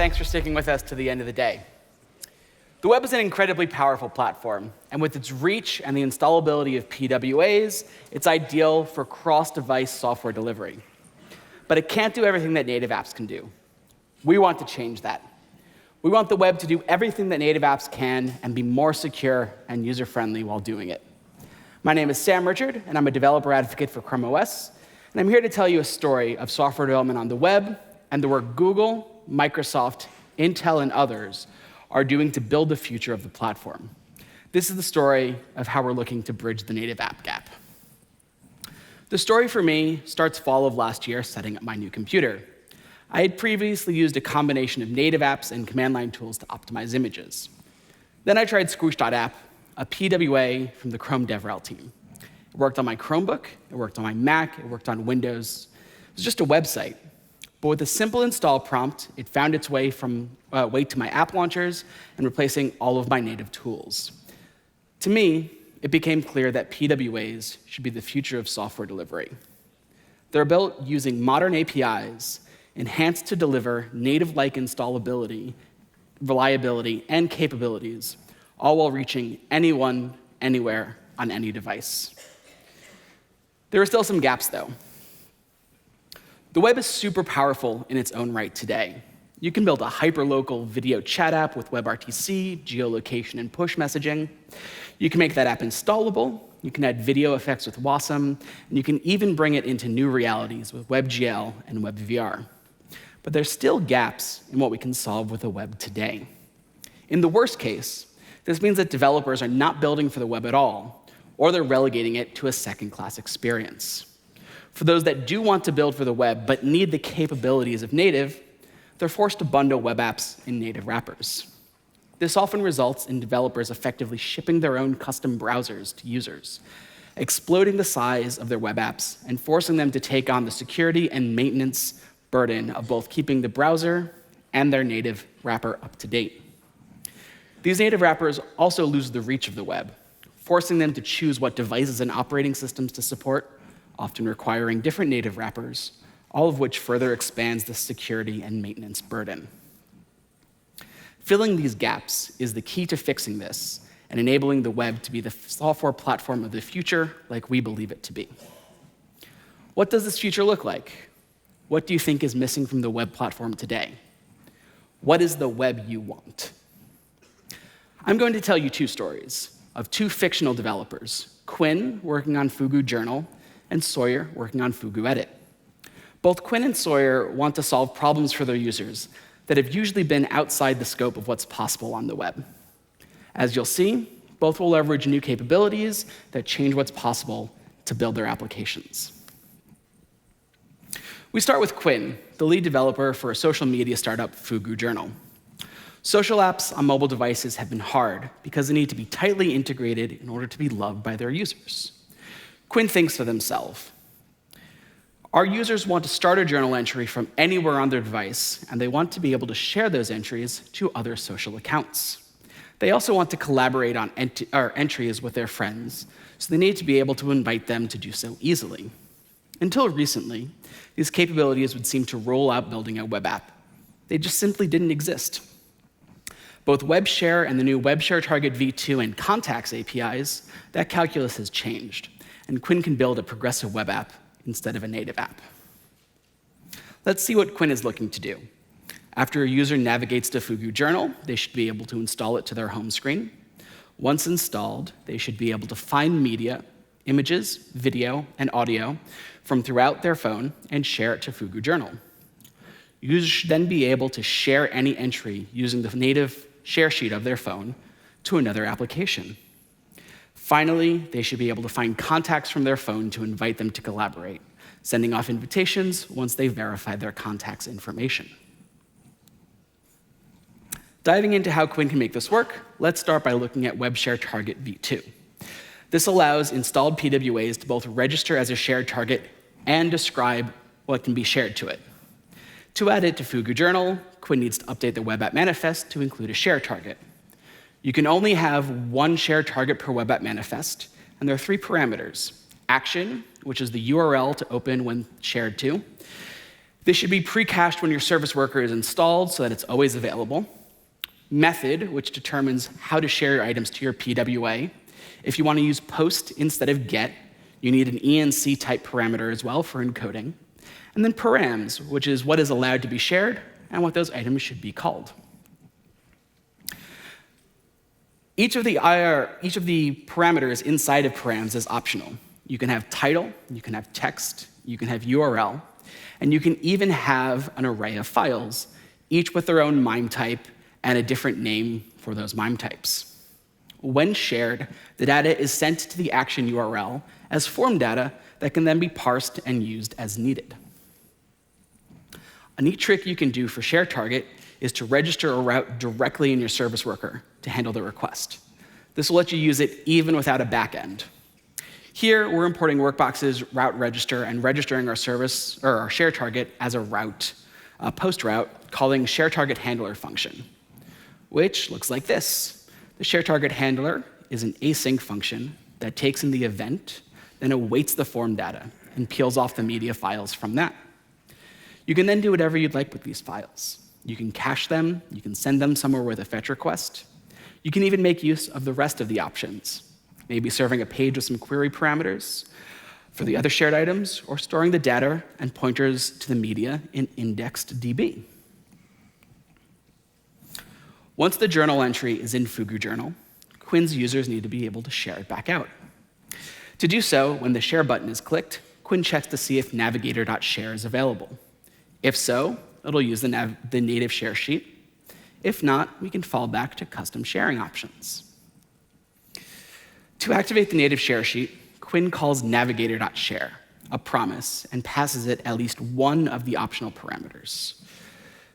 thanks for sticking with us to the end of the day. The web is an incredibly powerful platform, and with its reach and the installability of PWAs, it's ideal for cross-device software delivery. But it can't do everything that native apps can do. We want to change that. We want the web to do everything that native apps can and be more secure and user-friendly while doing it. My name is Sam Richard, and I'm a developer advocate for Chrome OS, and I'm here to tell you a story of software development on the web and the work Google, Microsoft, Intel, and others are doing to build the future of the platform. This is the story of how we're looking to bridge the native app gap. The story for me starts fall of last year setting up my new computer. I had previously used a combination of native apps and command line tools to optimize images. Then I tried Squoosh.app, a PWA from the Chrome DevRel team. It worked on my Chromebook, it worked on my Mac, it worked on Windows. It was just a website. But with a simple install prompt, it found its way to my app launchers and replacing all of my native tools. To me, it became clear that PWAs should be the future of software delivery. They're built using modern APIs, enhanced to deliver native-like installability, reliability, and capabilities, all while reaching anyone, anywhere, on any device. There are still some gaps, though. The web is super powerful in its own right today. You can build a hyperlocal video chat app with WebRTC, geolocation, and push messaging. You can make that app installable. You can add video effects with Wasm, and you can even bring it into new realities with WebGL and WebVR. But there's still gaps in what we can solve with the web today. In the worst case, this means that developers are not building for the web at all, or they're relegating it to a second-class experience. For those that do want to build for the web but need the capabilities of native, they're forced to bundle web apps in native wrappers. This often results in developers effectively shipping their own custom browsers to users, exploding the size of their web apps and forcing them to take on the security and maintenance burden of both keeping the browser and their native wrapper up to date. These native wrappers also lose the reach of the web, forcing them to choose what devices and operating systems to support, often requiring different native wrappers, all of which further expands the security and maintenance burden. Filling these gaps is the key to fixing this and enabling the web to be the software platform of the future like we believe it to be. What does this future look like? What do you think is missing from the web platform today? What is the web you want? I'm going to tell you two stories of two fictional developers, Quinn, working on Fugu Journal, and Sawyer, working on Fugu Edit. Both Quinn and Sawyer want to solve problems for their users that have usually been outside the scope of what's possible on the web. As you'll see, both will leverage new capabilities that change what's possible to build their applications. We start with Quinn, the lead developer for a social media startup, Fugu Journal. Social apps on mobile devices have been hard because they need to be tightly integrated in order to be loved by their users. Quinn thinks to themselves, our users want to start a journal entry from anywhere on their device, and they want to be able to share those entries to other social accounts. They also want to collaborate on entries with their friends, so they need to be able to invite them to do so easily. Until recently, these capabilities would seem to roll out building a web app. They just simply didn't exist. Both WebShare and the new WebShare Target v2 and Contacts APIs, that calculus has changed, and Quinn can build a progressive web app instead of a native app. Let's see what Quinn is looking to do. After a user navigates to Fugu Journal, they should be able to install it to their home screen. Once installed, they should be able to find media, images, video, and audio from throughout their phone and share it to Fugu Journal. Users should then be able to share any entry using the native share sheet of their phone to another application. Finally, they should be able to find contacts from their phone to invite them to collaborate, sending off invitations once they've verified their contacts' information. Diving into how Quinn can make this work, let's start by looking at WebShare Target v2. This allows installed PWAs to both register as a shared target and describe what can be shared to it. To add it to Fugu Journal, Quinn needs to update the web app manifest to include a share target. You can only have one shared target per web app manifest, and there are three parameters: action, which is the URL to open when shared to, This should be pre-cached when your service worker is installed so that it's always available. Method, which determines how to share your items to your PWA. If you want to use post instead of get, you need an ENC type parameter as well for encoding. And then params, which is what is allowed to be shared and what those items should be called. Each of the parameters inside of params is optional. You can have title, you can have text, you can have URL, and you can even have an array of files, each with their own MIME type and a different name for those MIME types. When shared, the data is sent to the action URL as form data that can then be parsed and used as needed. A neat trick you can do for share target is to register a route directly in your service worker to handle the request. This will let you use it even without a backend. Here, we're importing Workbox's route register and registering our service or our share target as a route, a post route, calling share target handler function, which looks like this. The share target handler is an async function that takes in the event, then awaits the form data and peels off the media files from that. You can then do whatever you'd like with these files. You can cache them, you can send them somewhere with a fetch request. You can even make use of the rest of the options, maybe serving a page with some query parameters for the other shared items, or storing the data and pointers to the media in indexed DB. Once the journal entry is in Fugu Journal, Quinn's users need to be able to share it back out. To do so, when the share button is clicked, Quinn checks to see if navigator.share is available. If so, it'll use the native share sheet. If not, we can fall back to custom sharing options. To activate the native share sheet, Quinn calls navigator.share, a promise, and passes it at least one of the optional parameters.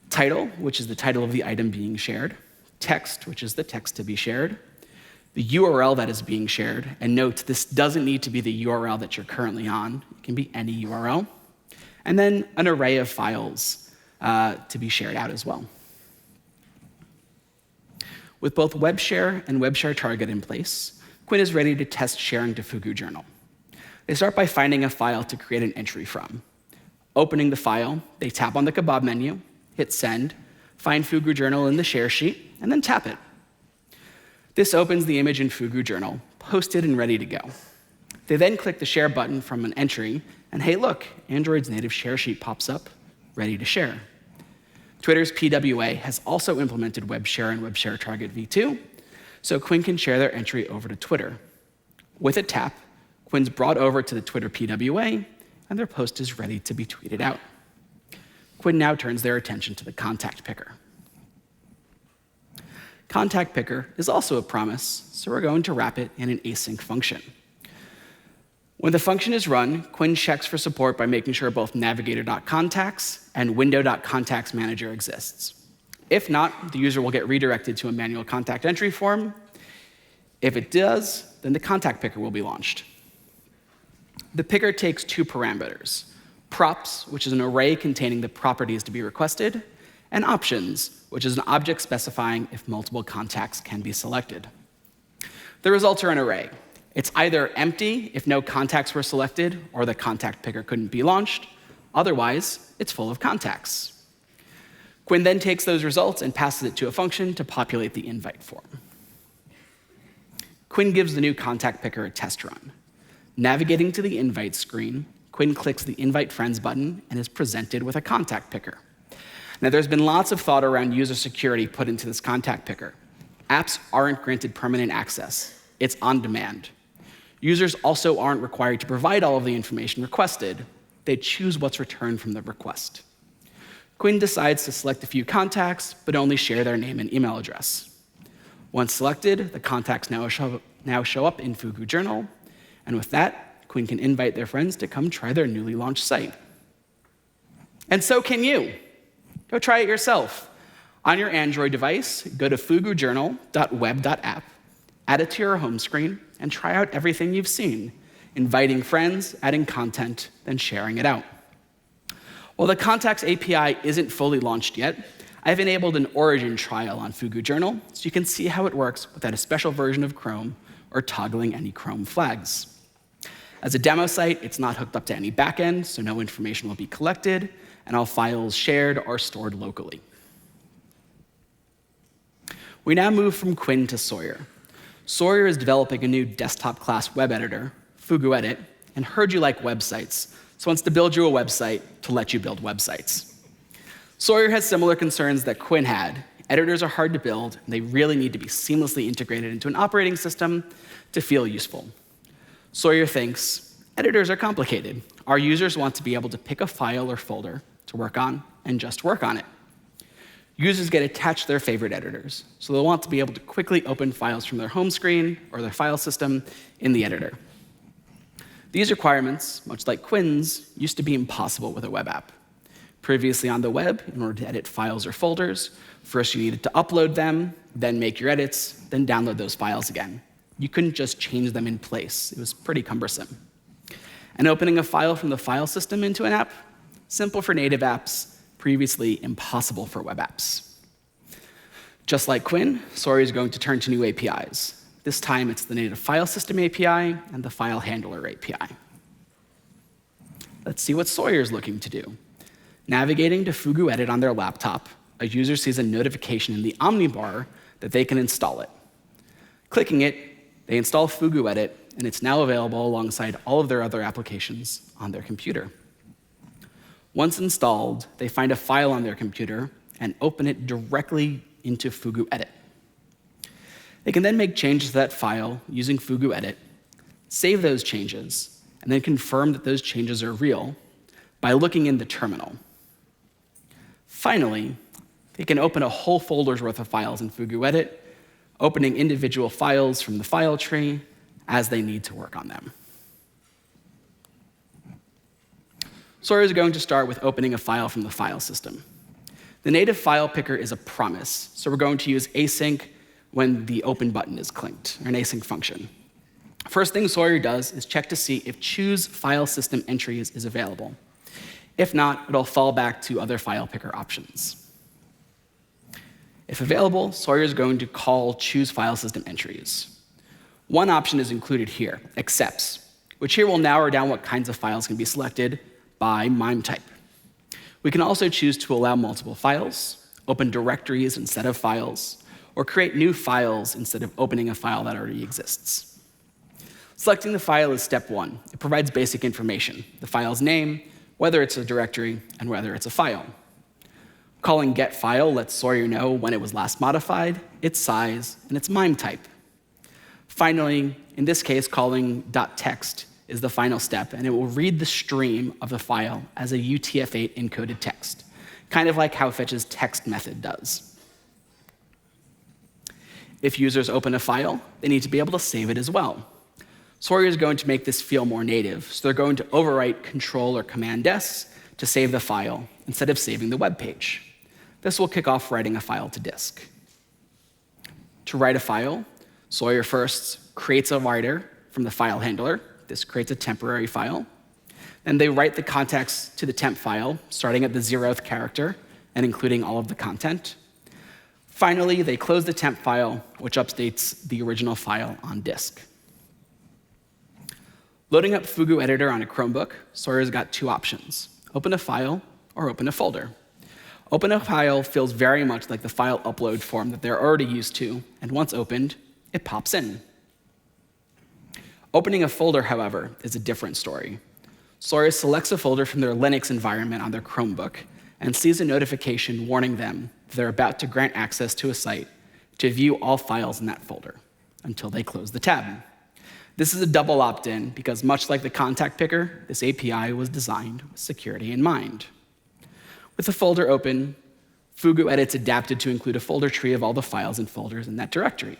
Title, which is the title of the item being shared. Text, which is the text to be shared. The URL that is being shared, and note, this doesn't need to be the URL that you're currently on. It can be any URL. And then an array of files to be shared out as well. With both web share and web share target in place, Quinn is ready to test sharing to Fugu Journal. They start by finding a file to create an entry from. Opening the file, they tap on the kebab menu, hit send, find Fugu Journal in the share sheet, and then tap it. This opens the image in Fugu Journal, posted and ready to go. They then click the share button from an entry, and hey, look, Android's native share sheet pops up, ready to share. Twitter's PWA has also implemented web share and web share target v2, so Quinn can share their entry over to Twitter. With a tap, Quinn's brought over to the Twitter PWA, and their post is ready to be tweeted out. Quinn now turns their attention to the contact picker. Contact picker is also a promise, so we're going to wrap it in an async function. When the function is run, Quinn checks for support by making sure both navigator.contacts and window.contactsmanager exists. If not, the user will get redirected to a manual contact entry form. If it does, then the contact picker will be launched. The picker takes two parameters: props, which is an array containing the properties to be requested, and options, which is an object specifying if multiple contacts can be selected. The results are an array. It's either empty if no contacts were selected or the contact picker couldn't be launched. Otherwise, it's full of contacts. Quinn then takes those results and passes it to a function to populate the invite form. Quinn gives the new contact picker a test run. Navigating to the invite screen, Quinn clicks the invite friends button and is presented with a contact picker. Now, there's been lots of thought around user security put into this contact picker. Apps aren't granted permanent access. It's on demand. Users also aren't required to provide all of the information requested. They choose what's returned from the request. Quinn decides to select a few contacts, but only share their name and email address. Once selected, the contacts now show up in Fugu Journal, and with that, Quinn can invite their friends to come try their newly launched site. And so can you. Go try it yourself. On your Android device, go to fugujournal.web.app, add it to your home screen, and try out everything you've seen, inviting friends, adding content, then sharing it out. While the Contacts API isn't fully launched yet, I've enabled an origin trial on Fugu Journal so you can see how it works without a special version of Chrome or toggling any Chrome flags. As a demo site, it's not hooked up to any backend, so no information will be collected, and all files shared are stored locally. We now move from Quinn to Sawyer. Sawyer is developing a new desktop class web editor, fuguEdit, and heard you like websites, so wants to build you a website to let you build websites. Sawyer has similar concerns that Quinn had. Editors are hard to build, and they really need to be seamlessly integrated into an operating system to feel useful. Sawyer thinks, editors are complicated. Our users want to be able to pick a file or folder to work on and just work on it. Users get attached to their favorite editors, so they'll want to be able to quickly open files from their home screen or their file system in the editor. These requirements, much like Quinn's, used to be impossible with a web app. Previously on the web, in order to edit files or folders, first you needed to upload them, then make your edits, then download those files again. You couldn't just change them in place. It was pretty cumbersome. And opening a file from the file system into an app, simple for native apps, previously impossible for web apps. Just like Quinn, Sawyer is going to turn to new APIs. This time it's the native file system API and the file handler API. Let's see what Sawyer is looking to do. Navigating to fuguEdit on their laptop, a user sees a notification in the Omnibar that they can install it. Clicking it, they install fuguEdit, and it's now available alongside all of their other applications on their computer. Once installed, they find a file on their computer and open it directly into fuguEdit. They can then make changes to that file using fuguEdit, save those changes, and then confirm that those changes are real by looking in the terminal. Finally, they can open a whole folder's worth of files in fuguEdit, opening individual files from the file tree as they need to work on them. Sawyer is going to start with opening a file from the file system. The native file picker is a promise, so we're going to use async when the open button is clicked, or an async function. First thing Sawyer does is check to see if choose file system entries is available. If not, it'll fall back to other file picker options. If available, Sawyer is going to call choose file system entries. One option is included here, accepts, which here will narrow down what kinds of files can be selected by MIME type. We can also choose to allow multiple files, open directories instead of files, or create new files instead of opening a file that already exists. Selecting the file is step one. It provides basic information, the file's name, whether it's a directory, and whether it's a file. Calling getFile lets Sawyer know when it was last modified, its size, and its MIME type. Finally, in this case, calling .text is the final step, and it will read the stream of the file as a UTF-8 encoded text, kind of like how Fetch's text method does. If users open a file, they need to be able to save it as well. Sawyer is going to make this feel more native, so they're going to overwrite Control or Command S to save the file instead of saving the web page. This will kick off writing a file to disk. To write a file, Sawyer first creates a writer from the file handler. This creates a temporary file. Then they write the context to the temp file, starting at the 0th character and including all of the content. Finally, they close the temp file, which updates the original file on disk. Loading up Fugu Editor on a Chromebook, Sawyer's got two options: open a file or open a folder. Open a file feels very much like the file upload form that they're already used to, and once opened, it pops in. Opening a folder, however, is a different story. Sawyer selects a folder from their Linux environment on their Chromebook and sees a notification warning them that they're about to grant access to a site to view all files in that folder until they close the tab. This is a double opt-in because, much like the contact picker, this API was designed with security in mind. With the folder open, fuguEdit's adapted to include a folder tree of all the files and folders in that directory.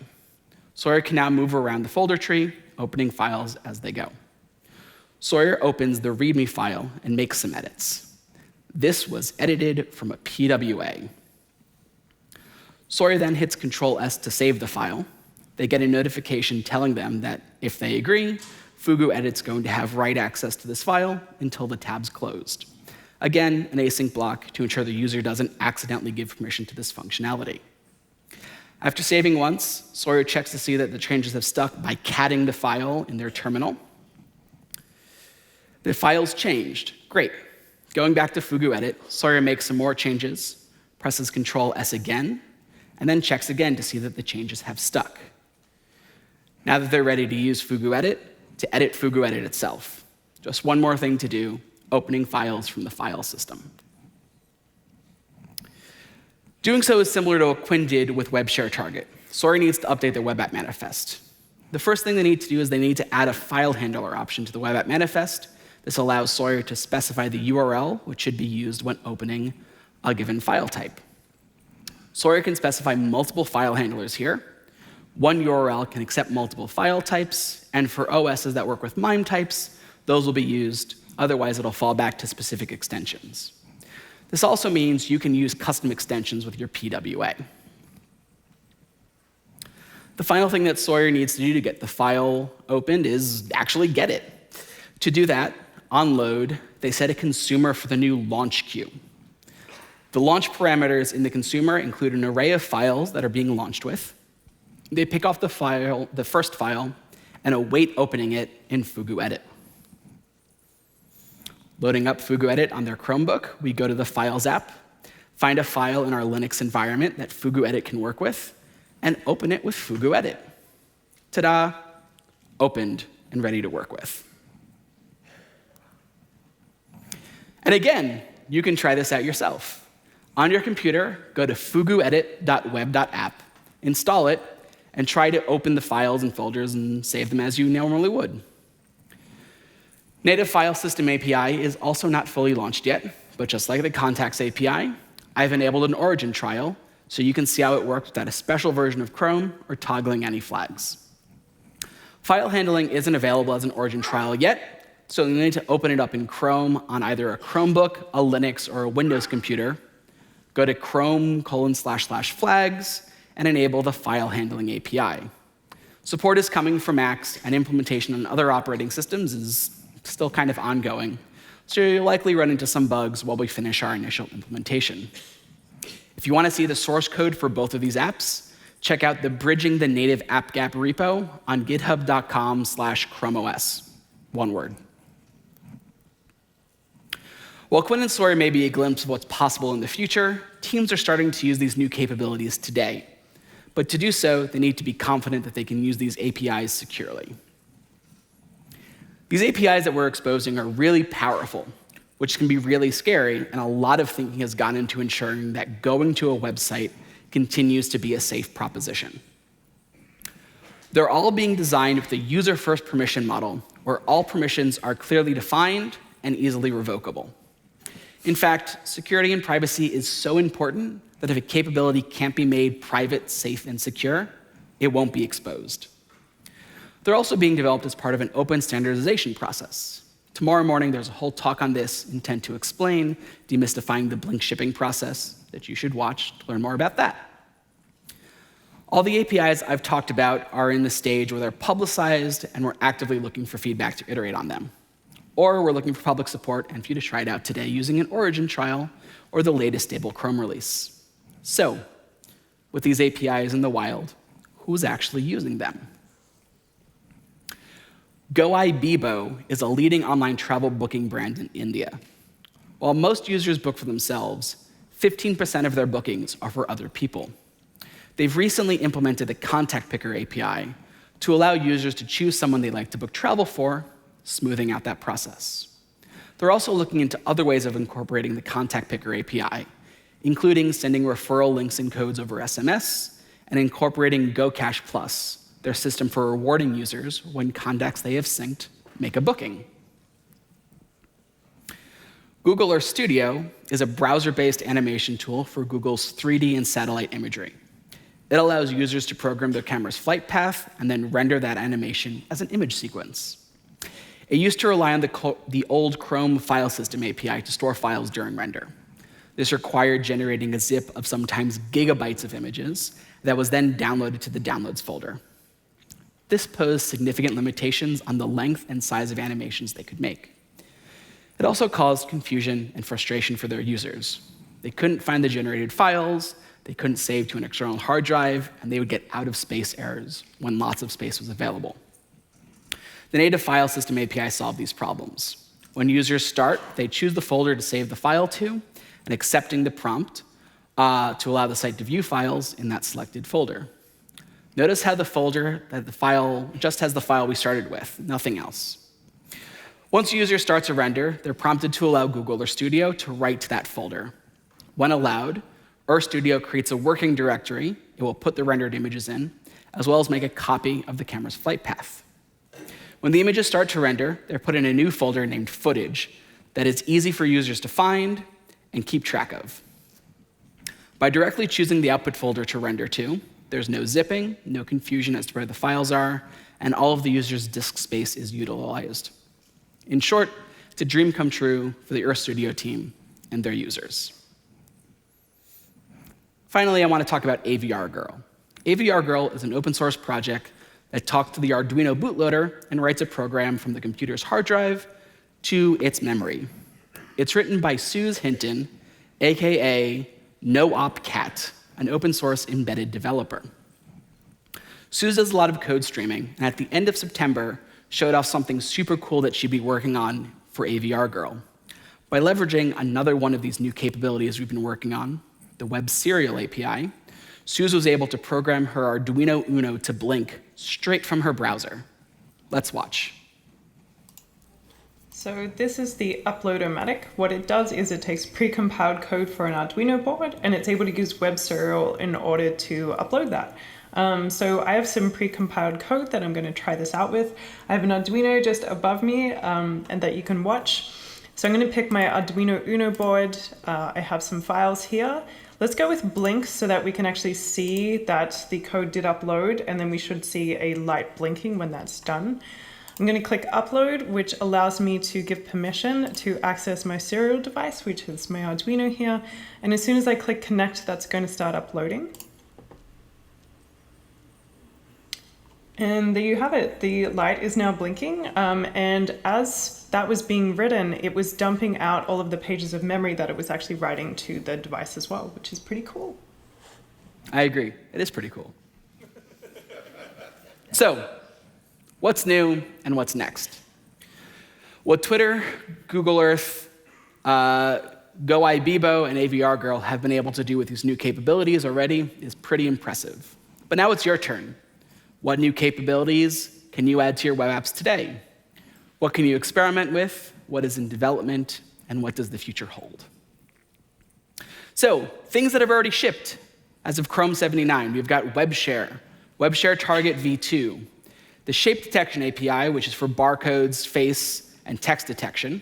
Sawyer can now move around the folder tree, opening files as they go. Sawyer opens the README file and makes some edits. This was edited from a PWA. Sawyer then hits Control-S to save the file. They get a notification telling them that if they agree, fuguEdit's going to have write access to this file until the tab's closed. Again, an async block to ensure the user doesn't accidentally give permission to this functionality. After saving once, Sawyer checks to see that the changes have stuck by catting the file in their terminal. The file's changed. Great. Going back to Fugu Edit, Sawyer makes some more changes, presses Control S again, and then checks again to see that the changes have stuck. Now that they're ready to use Fugu Edit to edit Fugu Edit itself. Just one more thing to do, opening files from the file system. Doing so is similar to what Quinn did with Web Share Target. Sawyer needs to update their web app manifest. The first thing they need to do is they need to add a file handler option to the web app manifest. This allows Sawyer to specify the URL, which should be used when opening a given file type. Sawyer can specify multiple file handlers here. One URL can accept multiple file types, and for OSs that work with MIME types, those will be used. Otherwise, it'll fall back to specific extensions. This also means you can use custom extensions with your PWA. The final thing that Sawyer needs to do to get the file opened is actually get it. To do that, on load, they set a consumer for the new launch queue. The launch parameters in the consumer include an array of files that are being launched with. They pick off the first file, and await opening it in Fugu Edit. Loading up Fugu Edit on their Chromebook, we go to the Files app, find a file in our Linux environment that Fugu Edit can work with, and open it with Fugu Edit. Ta-da! Opened and ready to work with. And again, you can try this out yourself. On your computer, go to fuguedit.web.app, install it, and try to open the files and folders and save them as you normally would. Native File System API is also not fully launched yet, but just like the Contacts API, I've enabled an origin trial so you can see how it works without a special version of Chrome or toggling any flags. File handling isn't available as an origin trial yet, so you need to open it up in Chrome on either a Chromebook, a Linux, or a Windows computer. Go to chrome://flags and enable the file handling API. Support is coming for Macs, and implementation on other operating systems is still kind of ongoing, so you'll likely run into some bugs while we finish our initial implementation. If you want to see the source code for both of these apps, check out the Bridging the Native App Gap repo on github.com/chromeos. One word. While Quinn and Sawyer may be a glimpse of what's possible in the future, teams are starting to use these new capabilities today. But to do so, they need to be confident that they can use these APIs securely. These APIs that we're exposing are really powerful, which can be really scary, and a lot of thinking has gone into ensuring that going to a website continues to be a safe proposition. They're all being designed with a user-first permission model, where all permissions are clearly defined and easily revocable. In fact, security and privacy is so important that if a capability can't be made private, safe, and secure, it won't be exposed. They're also being developed as part of an open standardization process. Tomorrow morning, there's a whole talk on this intent to explain demystifying the Blink shipping process that you should watch to learn more about that. All the APIs I've talked about are in the stage where they're publicized, and we're actively looking for feedback to iterate on them. Or we're looking for public support and for you to try it out today using an origin trial or the latest stable Chrome release. So, with these APIs in the wild, who's actually using them? GoIBibo is a leading online travel booking brand in India. While most users book for themselves, 15% of their bookings are for other people. They've recently implemented the Contact Picker API to allow users to choose someone they'd like to book travel for, smoothing out that process. They're also looking into other ways of incorporating the Contact Picker API, including sending referral links and codes over SMS and incorporating GoCash Plus, their system for rewarding users when contacts they have synced make a booking. Google Earth Studio is a browser-based animation tool for Google's 3D and satellite imagery. It allows users to program their camera's flight path and then render that animation as an image sequence. It used to rely on the old Chrome file system API to store files during render. This required generating a zip of sometimes gigabytes of images that was then downloaded to the downloads folder. This posed significant limitations on the length and size of animations they could make. It also caused confusion and frustration for their users. They couldn't find the generated files, they couldn't save to an external hard drive, and they would get out-of-space errors when lots of space was available. The native file system API solved these problems. When users start, they choose the folder to save the file to, and accepting the prompt to allow the site to view files in that selected folder. Notice how the file just has the file we started with, nothing else. Once a user starts a render, they're prompted to allow Google or Studio to write to that folder. When allowed, Studio creates a working directory it will put the rendered images in, as well as make a copy of the camera's flight path. When the images start to render, they're put in a new folder named footage that is easy for users to find and keep track of. By directly choosing the output folder to render to, there's no zipping, no confusion as to where the files are, and all of the user's disk space is utilized. In short, it's a dream come true for the Studio team and their users. Finally, I want to talk about AVR Girl. AVR Girl is an open source project that talks to the Arduino bootloader and writes a program from the computer's hard drive to its memory. It's written by Suze Hinton, aka NoOpCat, an open source embedded developer. Suze does a lot of code streaming, and at the end of September, showed off something super cool that she'd be working on for AVR Girl. By leveraging another one of these new capabilities we've been working on, the Web Serial API, Suze was able to program her Arduino Uno to blink straight from her browser. Let's watch. So this is the Upload-O-Matic. What it does is it takes pre-compiled code for an Arduino board, and it's able to use Web Serial in order to upload that. So I have some pre-compiled code that I'm going to try this out with. I have an Arduino just above me and that you can watch. So I'm going to pick my Arduino Uno board. I have some files here. Let's go with blink so that we can actually see that the code did upload, and then we should see a light blinking when that's done. I'm going to click upload, which allows me to give permission to access my serial device, which is my Arduino here. And as soon as I click connect, that's going to start uploading. And there you have it. The light is now blinking. And as that was being written, it was dumping out all of the pages of memory that it was actually writing to the device as well, which is pretty cool. I agree. It is pretty cool. So, what's new and what's next? What Twitter, Google Earth, GoIBibo, and AVR Girl have been able to do with these new capabilities already is pretty impressive. But now it's your turn. What new capabilities can you add to your web apps today? What can you experiment with? What is in development? And what does the future hold? So, things that have already shipped. As of Chrome 79, we've got WebShare Target v2, the shape detection API, which is for barcodes, face, and text detection.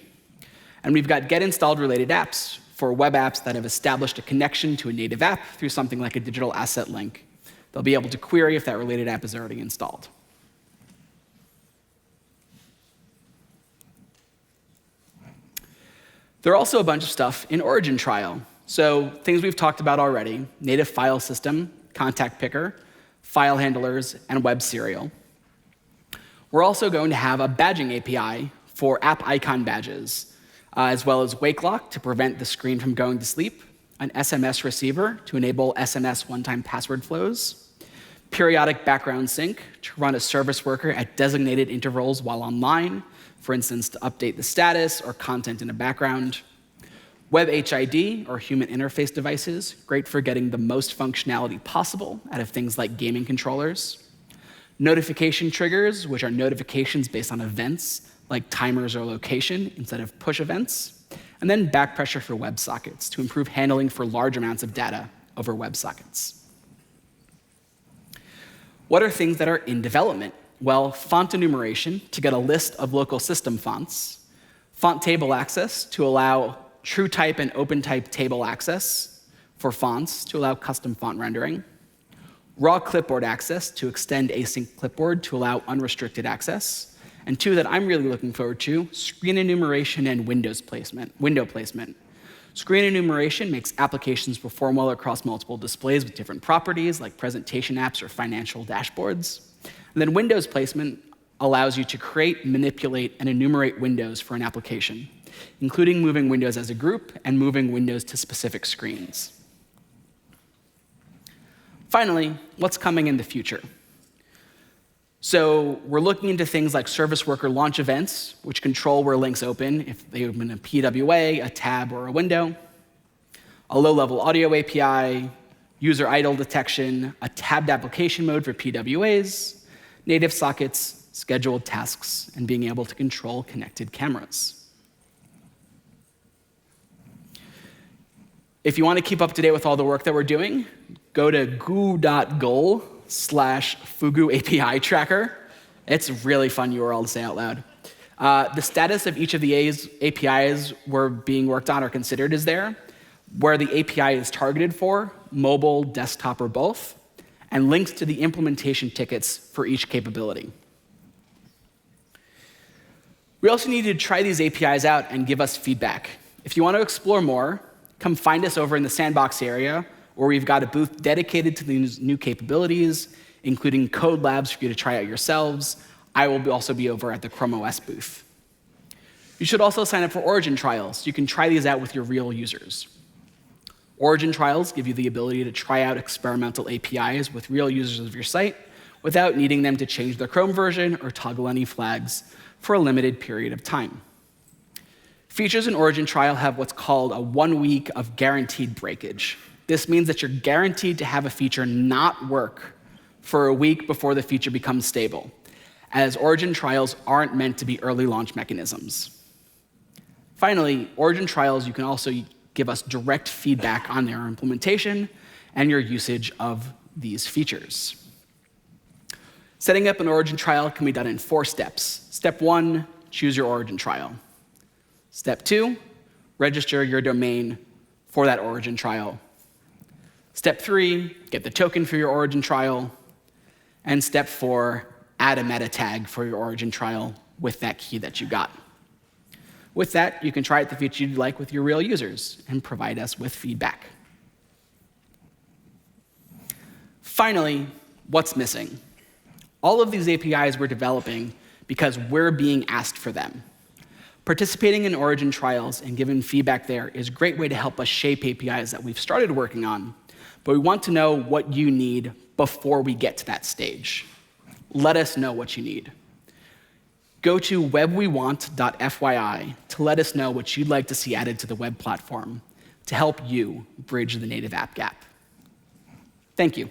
And we've got get installed related apps for web apps that have established a connection to a native app through something like a digital asset link. They'll be able to query if that related app is already installed. There are also a bunch of stuff in Origin trial. So things we've talked about already: native file system, contact picker, file handlers, and web serial. We're also going to have a badging API for app icon badges, as well as wake lock to prevent the screen from going to sleep, an SMS receiver to enable SMS one-time password flows, periodic background sync to run a service worker at designated intervals while online, for instance, to update the status or content in a background. Web HID, or human interface devices, great for getting the most functionality possible out of things like gaming controllers. Notification triggers, which are notifications based on events, like timers or location, instead of push events. And then back pressure for WebSockets to improve handling for large amounts of data over WebSockets. What are things that are in development? Well, font enumeration to get a list of local system fonts, font table access to allow true type and open type table access for fonts to allow custom font rendering, raw clipboard access to extend async clipboard to allow unrestricted access, and two that I'm really looking forward to, screen enumeration and window placement. Screen enumeration makes applications perform well across multiple displays with different properties, like presentation apps or financial dashboards. And then windows placement allows you to create, manipulate, and enumerate windows for an application, including moving windows as a group and moving windows to specific screens. Finally, what's coming in the future? So we're looking into things like service worker launch events, which control where links open, if they open a PWA, a tab, or a window, a low-level audio API, user idle detection, a tabbed application mode for PWAs, native sockets, scheduled tasks, and being able to control connected cameras. If you want to keep up to date with all the work that we're doing, go to goo.goal/Fugu API tracker. It's a really fun URL to say out loud. The status of each of the APIs we're being worked on or considered is there, where the API is targeted for, mobile, desktop, or both, and links to the implementation tickets for each capability. We also need to try these APIs out and give us feedback. If you want to explore more, come find us over in the sandbox area, where we've got a booth dedicated to these new capabilities, including code labs for you to try out yourselves. I will also be over at the Chrome OS booth. You should also sign up for Origin trials, so you can try these out with your real users. Origin trials give you the ability to try out experimental APIs with real users of your site without needing them to change their Chrome version or toggle any flags for a limited period of time. Features in Origin trial have what's called a 1 week of guaranteed breakage. This means that you're guaranteed to have a feature not work for a week before the feature becomes stable, as Origin trials aren't meant to be early launch mechanisms. Finally, Origin trials, you can also give us direct feedback on their implementation and your usage of these features. Setting up an Origin trial can be done in 4 steps. Step 1, choose your Origin trial. Step 2, register your domain for that Origin trial. Step 3, get the token for your Origin trial. And step 4, add a meta tag for your Origin trial with that key that you got. With that, you can try out the feature you'd like with your real users and provide us with feedback. Finally, what's missing? All of these APIs we're developing because we're being asked for them. Participating in Origin trials and giving feedback there is a great way to help us shape APIs that we've started working on, but we want to know what you need before we get to that stage. Let us know what you need. Go to webwewant.fyi to let us know what you'd like to see added to the web platform to help you bridge the native app gap. Thank you.